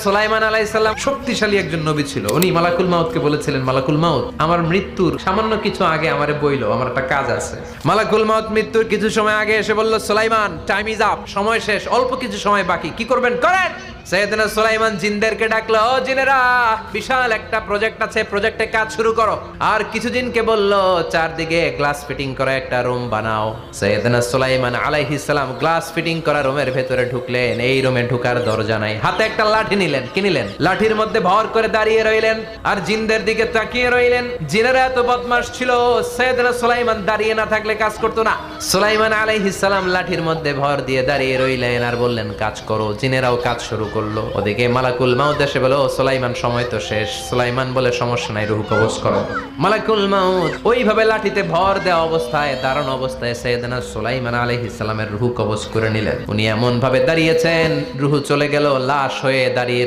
সুলাইমান আলাইহিস সালাম শক্তিশালী একজন নবী ছিল। উনি মালাকুল মাউতকে বলেছিলেন, মালাকুল মাউত, আমার মৃত্যুর সামান্য কিছু আগে আমারে বইলো, আমার একটা কাজ আছে। মালাকুল মাউত মৃত্যুর কিছু সময় আগে এসে বলল, সুলাইমান, টাইম ইজ আপ, সময় শেষ, অল্প কিছু সময় বাকি, কি করবেন করেন। সাইয়েদনা সুলাইমান জিনদেরকে ডাকলো, ও জিনেরা, বিশাল একটা প্রজেক্ট আছে, প্রজেক্টে কাজ শুরু করো। আর কিছু জিনকে বলল, চারদিকে গ্লাস ফিটিং করা একটা রুম বানাও। সাইয়েদনা সুলাইমান আলাইহিস সালাম গ্লাস ফিটিং করা রুমের ভেতরে ঢুকলেন। এই রুমে ঢুকার দরজা নাই, হাতে একটা লাঠি নিলেন। কি নিলেন? লাঠির মধ্যে ভর করে দাঁড়িয়ে রইলেন আর জিনদের দিকে তাকিয়ে রইলেন। জিনেরা এত বদমাশ ছিল, সাইয়েদনা সুলাইমান দাঁড়িয়ে না থাকলে কাজ করতো না। সুলাইমান আলাইহিস সালাম লাঠির মধ্যে ভর দিয়ে দাঁড়িয়ে রইলেন আর বললেন, কাজ করো। জিনেরাও কাজ শুরু করলো। ওদিকে মালাকুল মাউত এসে বলো, সুলাইমান, সময় তো শেষ। সুলাইমান বলে, সমস্যা নাই, রূহ কবজ করো। মালাকুল মাউত ওইভাবে লাঠিতে ভর দেওয়া অবস্থায়, দাঁড়ানো অবস্থায় সাইয়েদনা সুলাইমান আলাইহিস সালামের রূহ কবজ করে নিলেন। উনি এমন ভাবে দাঁড়িয়েছেন, রূহ চলে গেল, লাশ হয়ে দাঁড়িয়ে